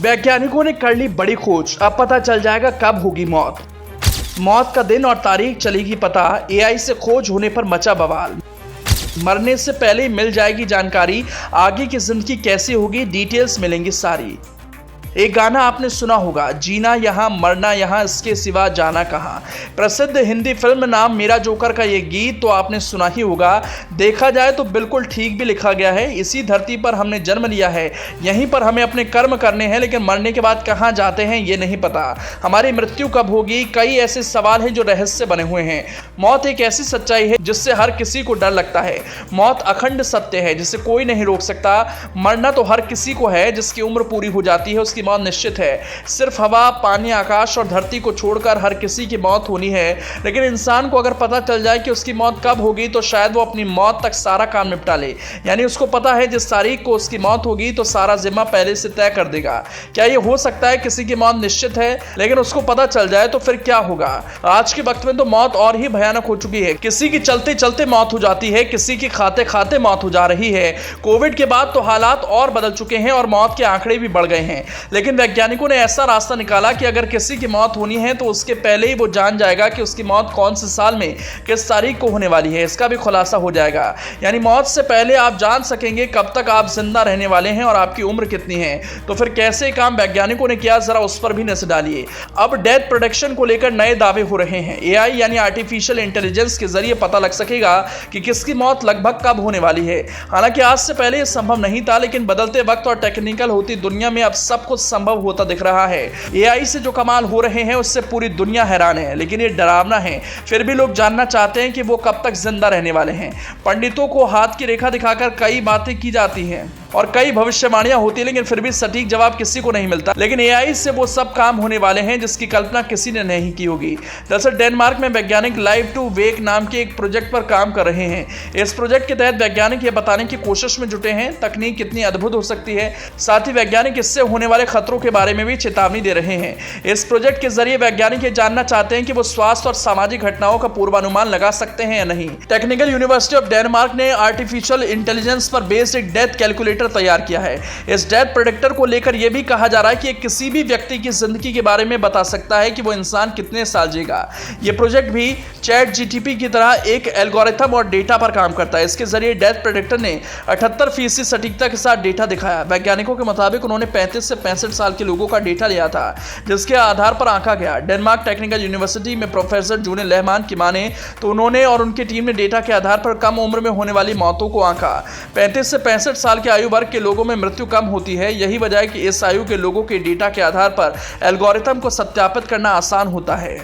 वैज्ञानिकों ने कर ली बड़ी खोज, अब पता चल जाएगा कब होगी मौत। मौत का दिन और तारीख चलेगी पता, एआई से खोज होने पर मचा बवाल। मरने से पहले मिल जाएगी जानकारी, आगे की जिंदगी कैसी होगी डिटेल्स मिलेंगी सारी। एक गाना आपने सुना होगा, जीना यहाँ मरना यहाँ, इसके सिवा जाना कहाँ। प्रसिद्ध हिंदी फिल्म नाम मेरा जोकर का ये गीत तो आपने सुना ही होगा। देखा जाए तो बिल्कुल ठीक भी लिखा गया है। इसी धरती पर हमने जन्म लिया है, यहीं पर हमें अपने कर्म करने हैं, लेकिन मरने के बाद कहाँ जाते हैं ये नहीं पता। हमारी मृत्यु कब होगी, कई ऐसे सवाल हैं जो रहस्य बने हुए हैं। मौत एक ऐसी सच्चाई है जिससे हर किसी को डर लगता है। मौत अखंड सत्य है जिसे कोई नहीं रोक सकता। मरना तो हर किसी को है, जिसकी उम्र पूरी हो जाती है उसकी मौत निश्चित है। सिर्फ हवा, पानी, आकाश और धरती को छोड़कर हर किसी की मौत होनी है। लेकिन इंसान को अगर पता चल जाए कि उसकी मौत कब होगी तो शायद वो अपनी मौत तक सारा काम निपटा ले। यानी उसको पता है जिस तारीख को उसकी मौत होगी तो सारा जिम्मा पहले से तय कर देगा। क्या ये हो सकता है किसी की मौत निश्चित है लेकिन उसको पता चल जाए तो फिर क्या होगा। आज के वक्त में तो मौत और ही भयानक हो चुकी है। किसी की चलते चलते मौत हो जाती है, किसी की खाते खाते मौत हो जा रही है। कोविड के बाद तो हालात और बदल चुके हैं और मौत के आंकड़े भी बढ़ गए हैं। लेकिन वैज्ञानिकों ने ऐसा रास्ता निकाला कि अगर किसी की मौत होनी है तो उसके पहले ही वो जान जाएगा कि उसकी मौत कौन से साल में किस तारीख को होने वाली है। इसका भी खुलासा हो जाएगा। यानी मौत से पहले आप जान सकेंगे कब तक आप जिंदा रहने वाले हैं और आपकी उम्र कितनी है। तो फिर कैसे काम वैज्ञानिकों ने किया, जरा उस पर भी नजर डालिए। अब डेथ प्रोडिक्शन को लेकर नए दावे हो रहे हैं। एआई यानी आर्टिफिशियल इंटेलिजेंस के जरिए पता लग सकेगा कि किसकी मौत लगभग कब होने वाली है। हालांकि आज से पहले यह संभव नहीं था, लेकिन बदलते वक्त और टेक्निकल होती दुनिया में अब सब कुछ संभव होता दिख रहा है। एआई से जो कमाल हो रहे हैं उससे पूरी दुनिया हैरान है, लेकिन ये डरावना है। फिर भी लोग जानना चाहते हैं कि वो कब तक जिंदा रहने वाले हैं। पंडितों को हाथ की रेखा दिखाकर कई बातें की जाती हैं और कई भविष्यवाणियां होती है, लेकिन फिर भी सटीक जवाब किसी को नहीं मिलता। लेकिन एआई से वो सब काम होने वाले हैं जिसकी कल्पना किसी ने नहीं की होगी। दरअसल डेनमार्क में वैज्ञानिक लाइव टू वेक नाम के एक प्रोजेक्ट पर काम कर रहे हैं। इस प्रोजेक्ट के तहत वैज्ञानिक ये बताने की कोशिश में जुटे हैं तकनीक कितनी अद्भुत हो सकती है। साथ ही वैज्ञानिक इससे होने वाले खतरों के बारे में भी चेतावनी दे रहे हैं। इस प्रोजेक्ट के जरिए वैज्ञानिक ये जानना चाहते हैं कि वो स्वास्थ्य और सामाजिक घटनाओं का पूर्वानुमान लगा सकते हैं या नहीं। टेक्निकल यूनिवर्सिटी ऑफ डेनमार्क ने आर्टिफिशियल इंटेलिजेंस पर बेस्ड एक डेथ कैलकुलेटर तैयार किया है। इस डेथ प्रेडिक्टर को लेकर यह भी कहा जा रहा है कि किसी भी व्यक्ति की जिंदगी के बारे में बता सकता है कि वो इंसान कितने साल जीएगा। यह प्रोजेक्ट भी चैट जीटीपी की तरह एक एल्गोरिथम और डेटा पर काम करता है। इसके जरिए डेथ प्रेडिक्टर ने 78% सटीकता के साथ डेटा दिखाया। वैज्ञानिकों के मुताबिक उन्होंने 35 से 65 साल के लोगों का डेटा लिया था जिसके आधार पर आंका गया। डेनमार्क टेक्निकल यूनिवर्सिटी में प्रोफेसर जूने लहमान की माने तो उन्होंने और उनकी टीम ने डेटा के आधार पर कम उम्र में होने वाली मौतों को आंका। 35 से 65 साल के आयु वर्ग के लोगों में मृत्यु कम होती है। यही वजह है कि इस आयु के लोगों के डेटा के आधार पर एल्गोरिथम को सत्यापित करना आसान होता है।